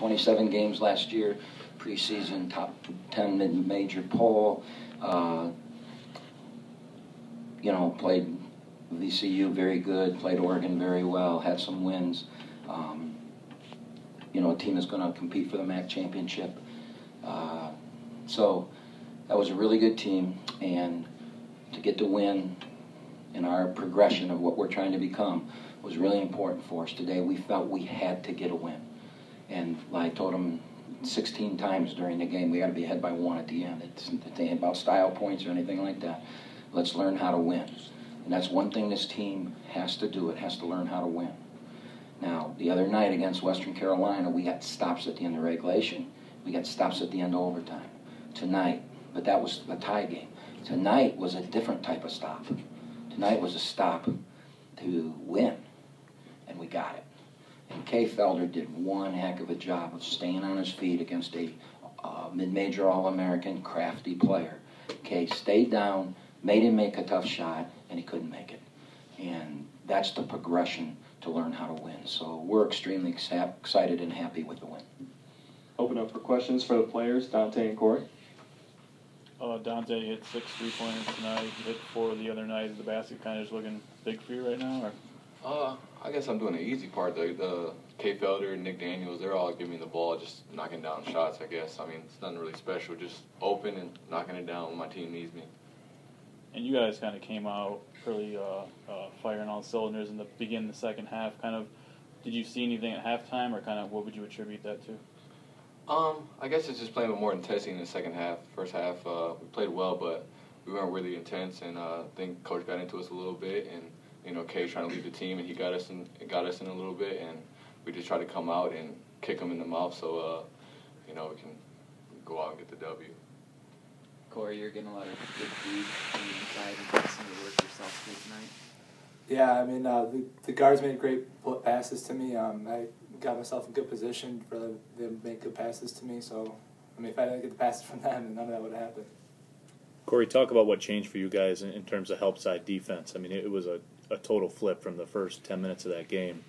27 games last year, preseason top 10 mid-major poll. Played VCU very good, played Oregon very well, had some wins. A team is going to compete for the MAC championship. So that was a really good team, and to get to win in our progression of what we're trying to become was really important for us today. We felt we had to get a win. And I told them 16 times during the game, we got to be ahead by 1 at the end. It ain't about style points or anything like that. Let's learn how to win. And that's one thing this team has to do. It has to learn how to win. Now, the other night against Western Carolina, we got stops at the end of regulation. We got stops at the end of overtime. Tonight, but that was a tie game. Tonight was a different type of stop. Tonight was a stop to win, and we got it. And Kay Felder did one heck of a job of staying on his feet against a mid-major All-American crafty player. Kay stayed down, made him make a tough shot, and he couldn't make it. And that's the progression to learn how to win. So we're extremely excited and happy with the win. Open up for questions for the players, Dante and Corey. Dante hit 6 3-pointers tonight. He hit 4 the other night. Is the basket kind of just looking big for you right now? Or? I guess I'm doing the easy part. The Kay Felder, Nick Daniels, they're all giving me the ball, just knocking down shots, I guess. I mean, it's nothing really special, just open and knocking it down when my team needs me. And you guys kind of came out really firing all cylinders in the beginning of the second half. Did you see anything at halftime, or kind of what would you attribute that to? I guess it's just playing with more intensity in the second half. First half, we played well, but we weren't really intense, and I think Coach got into us a little bit, and Kay's trying to lead the team, and he got us in a little bit, and we just tried to come out and kick him in the mouth so we can go out and get the W. Corey, you're getting a lot of good feed on the inside and getting some of the work yourself tonight. Yeah, I mean, the guards made great passes to me. I got myself in good position for them to make good passes to me. So, I mean, if I didn't get the passes from them, none of that would have happened. Corey, talk about what changed for you guys in terms of help side defense. I mean, it was a total flip from the first 10 minutes of that game.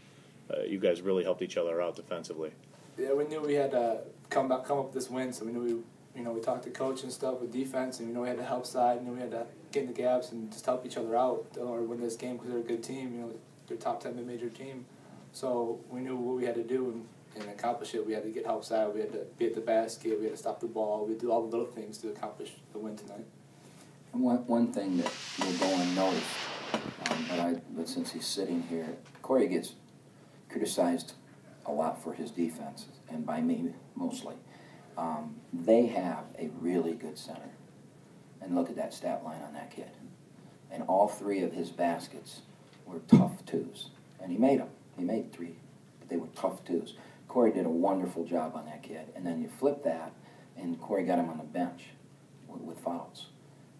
You guys really helped each other out defensively. Yeah, we knew we had to come up with this win, so we knew we talked to coach and stuff with defense, and we had the help side, we had to get in the gaps and just help each other out or win this game because they're a good team. They're a top 10 mid-major team. So we knew what we had to do and accomplish it. We had to get help side, we had to be at the basket, we had to stop the ball, we had to do all the little things to accomplish the win tonight. One thing that will go unnoticed, but since he's sitting here, Corey gets criticized a lot for his defense, and by me mostly. They have a really good center. And look at that stat line on that kid. And all 3 of his baskets were tough twos. And he made them. He made 3, but they were tough twos. Corey did a wonderful job on that kid. And then you flip that, and Corey got him on the bench with fouls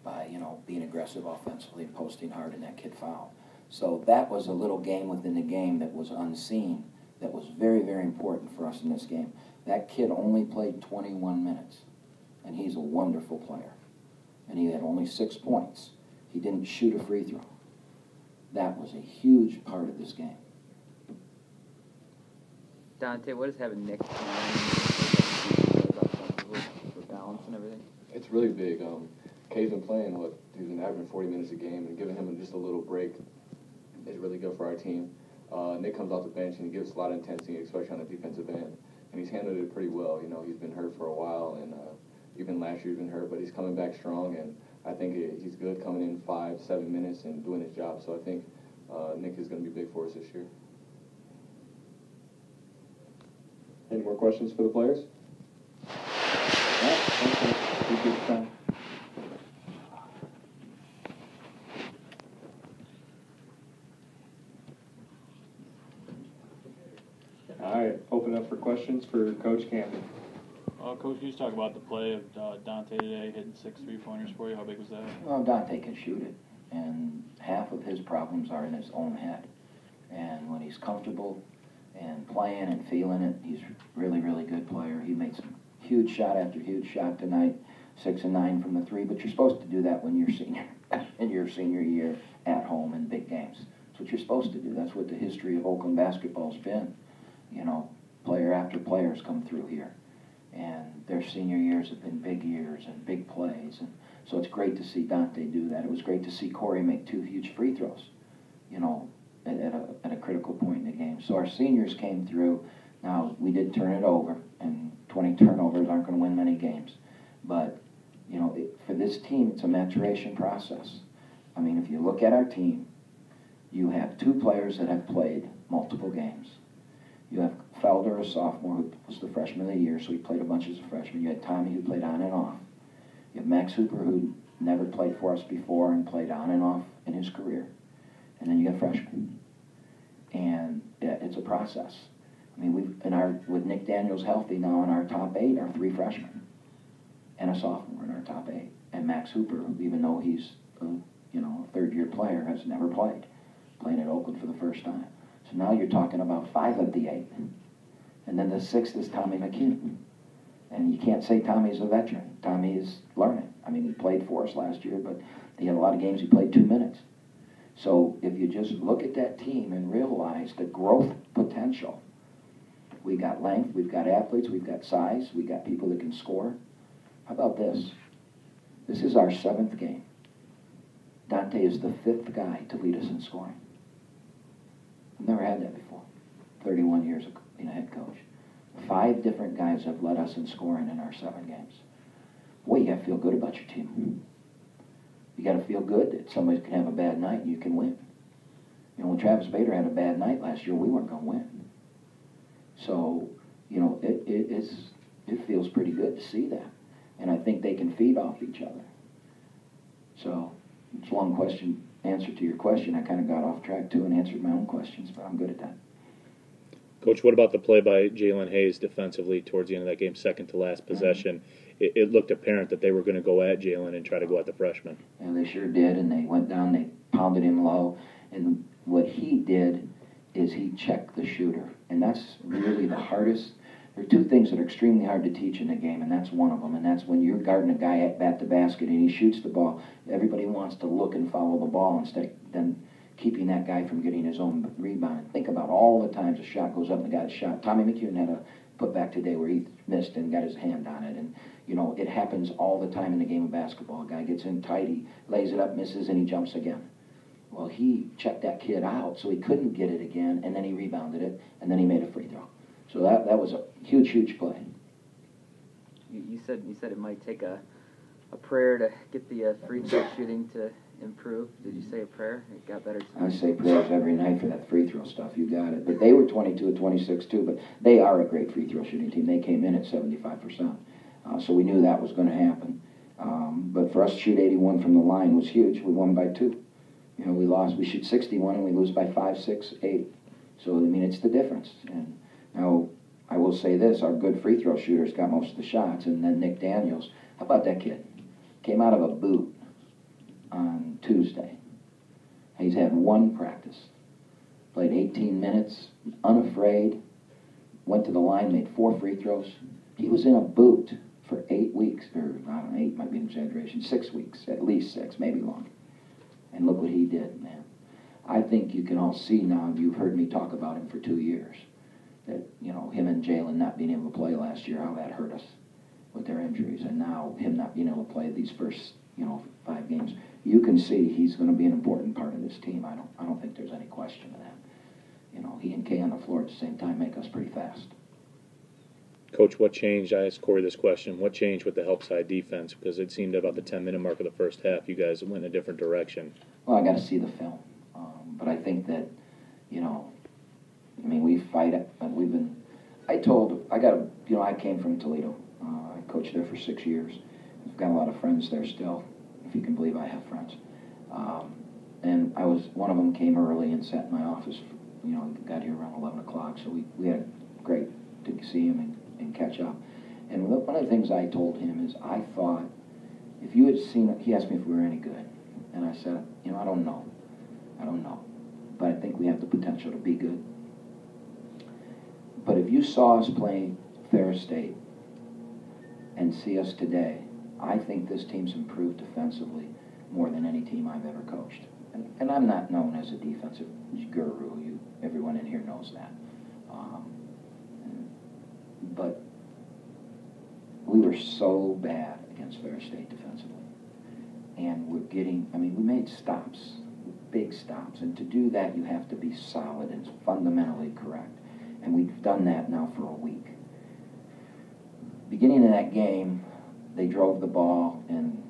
by, being aggressive offensively and posting hard, and that kid fouled. So that was a little game within the game that was unseen, that was very, very important for us in this game. That kid only played 21 minutes, and he's a wonderful player. And he had only 6 points. He didn't shoot a free throw. That was a huge part of this game. Dante, what is having Nick for balance and everything? It's really big. Kay's been playing, he's been averaging 40 minutes a game, and giving him just a little break is really good for our team. Nick comes off the bench, and he gives a lot of intensity, especially on the defensive end. And he's handled it pretty well. He's been hurt for a while, and even last year he's been hurt, but he's coming back strong, and I think he's good coming in 5-7 minutes and doing his job. So I think Nick is going to be big for us this year. Any more questions for the players? All right, open up for questions for Coach Kampe. Coach, can you just talk about the play of Dante today, hitting 6 3-pointers for you? How big was that? Well, Dante can shoot it, and half of his problems are in his own head. And when he's comfortable and playing and feeling it, he's really, really good player. He made some huge shot after huge shot tonight, 6 and 9 from the 3. But you're supposed to do that when you're senior, in your senior year at home in big games. That's what you're supposed to do. That's what the history of Oakland basketball's been. Player after player's come through. their senior years have been big years and big plays, and so it's great to see Dante do that. It was great to see Corey make 2 huge free throws, you know, at a critical point in the game. So our seniors came through. Now, we did turn it over, and 20 turnovers aren't going to win many games. But, you know, for this team, it's a maturation process. I mean, if you look at our team, you have 2 players that have played multiple games. You have Felder, a sophomore, who was the freshman of the year, so he played a bunch as a freshman. You had Tommy, who played on and off. You have Max Hooper, who never played for us before and played on and off in his career. And then you have freshmen. And it's a process. I mean, with Nick Daniels healthy now in our top 8 are 3 freshmen and a sophomore in our top 8. And Max Hooper, who, even though he's a third-year player, has never played, playing at Oakland for the first time. So now you're talking about 5 of the 8. And then the 6th is Tommy McKinnon. And you can't say Tommy's a veteran. Tommy is learning. I mean, he played for us last year, but he had a lot of games he played 2 minutes. So if you just look at that team and realize the growth potential, we got length, we've got athletes, we've got size, we got people that can score. How about this? This is our 7th game. Dante is the 5th guy to lead us in scoring. I've never had that before. 31 years of being a head coach. 5 different guys have led us in scoring in our 7 games. Boy, you got to feel good about your team. You got to feel good that somebody can have a bad night and you can win. You know, when Travis Bader had a bad night last year, we weren't going to win. So, you know, it feels pretty good to see that. And I think they can feed off each other. So, it's a long answer to your question. I kind of got off track too and answered my own questions, but I'm good at that. Coach, what about the play by Jalen Hayes defensively towards the end of that game, second to last possession? It looked apparent that they were going to go at Jalen and try to go at the freshman. And they sure did, and they went down, they pounded him low. And what he did is he checked the shooter. And that's really the hardest. There are 2 things that are extremely hard to teach in the game, and that's one of them. And that's when you're guarding a guy at the basket and he shoots the ball. Everybody wants to look and follow the ball instead of then keeping that guy from getting his own rebound. Think about all the times a shot goes up and the guy's shot. Tommy McKinnon had a putback today where he missed and got his hand on it. And, you know, it happens all the time in the game of basketball. A guy gets in tight, he lays it up, misses, and he jumps again. Well, he checked that kid out so he couldn't get it again, and then he rebounded it, and then he made a free throw. So that was a huge, huge play. You said it might take a prayer to get the free throw shooting to improve. Did you say a prayer? It got better tonight. I say prayers every night for that free throw stuff. You got it. But they were 22 of 26 too. But they are a great free throw shooting team. They came in at 75%. So we knew that was going to happen. But for us to shoot 81 from the line was huge. We won by 2. You know, we shoot 61 and we lose by 5, 6, 8. So I mean, it's the difference. And now I will say this: our good free throw shooters got most of the shots, and then Nick Daniels. How about that kid? Came out of a boot on Tuesday. He's had 1 practice. Played 18 minutes, unafraid. Went to the line, made 4 free throws. He was in a boot for 8 weeks, or I don't know, 8 might be an exaggeration, 6 weeks, at least 6, maybe longer. And look what he did, man. I think you can all see now, you've heard me talk about him for 2 years, that, you know, him and Jalen not being able to play last year, how that hurt us with their injuries, and now him not being able to play these first, 5 games. You can see he's going to be an important part of this team. I don't think there's any question of that. You know, he and Kay on the floor at the same time make us pretty fast. Coach, what changed? I asked Corey this question. What changed with the help side defense? Because it seemed about the 10-minute mark of the first half, you guys went in a different direction. Well, I got to see the film. But I think that, we fight it. I came from Toledo. I coached there for 6 years. I've got a lot of friends there still, if you can believe I have friends. And one of them came early and sat in my office, got here around 11 o'clock. So we had great to see him and catch up. And one of the things I told him is I thought, if you had seen it, he asked me if we were any good. And I said, I don't know. But I think we have the potential to be good. But if you saw us play Ferris State and see us today, I think this team's improved defensively more than any team I've ever coached. And I'm not known as a defensive guru. Everyone in here knows that. But we were were so bad against Ferris State defensively. And we're getting, I mean, we made stops, big stops. And to do that, you have to be solid and fundamentally correct. And we've done that now for a week. Beginning of that game, they drove the ball, and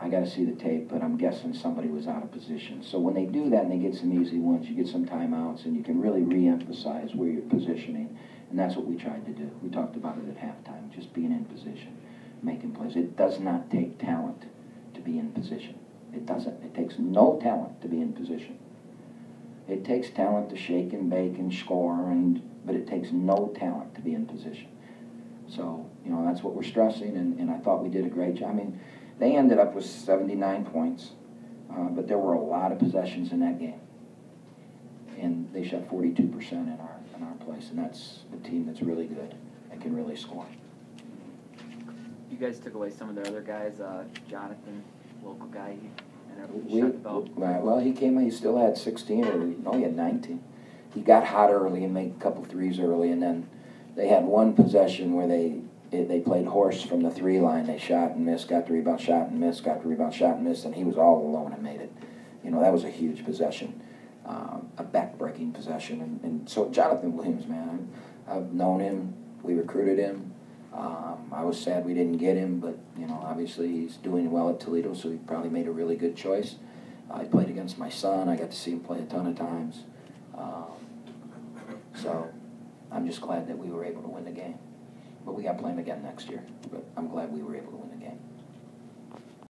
I got to see the tape, but I'm guessing somebody was out of position. So when they do that and they get some easy ones, you get some timeouts, and you can really re-emphasize where you're positioning. And that's what we tried to do. We talked about it at halftime, just being in position, making plays. It does not take talent to be in position. It doesn't. It takes no talent to be in position. It takes talent to shake and bake and score, but it takes no talent to be in position. So, you know, that's what we're stressing, and I thought we did a great job. I mean, they ended up with 79 points, but there were a lot of possessions in that game. And they shot 42% in our place, and that's a team that's really good and can really score. You guys took away some of their other guys, Jonathan, local guy, Well, he came in, he still had 16, or no, he had 19. He got hot early and made a couple threes early, and then they had one possession where they played horse from the 3 line. They shot and missed, got the rebound, shot and missed, got the rebound, shot and missed, and he was all alone and made it. You know, that was a huge possession, a back-breaking possession. And so Jonathan Williams, man, I've known him. We recruited him. I was sad we didn't get him, but, you know, obviously he's doing well at Toledo, so he probably made a really good choice. I played against my son. I got to see him play a ton of times. So I'm just glad that we were able to win the game. But we got to play him again next year. But I'm glad we were able to win the game.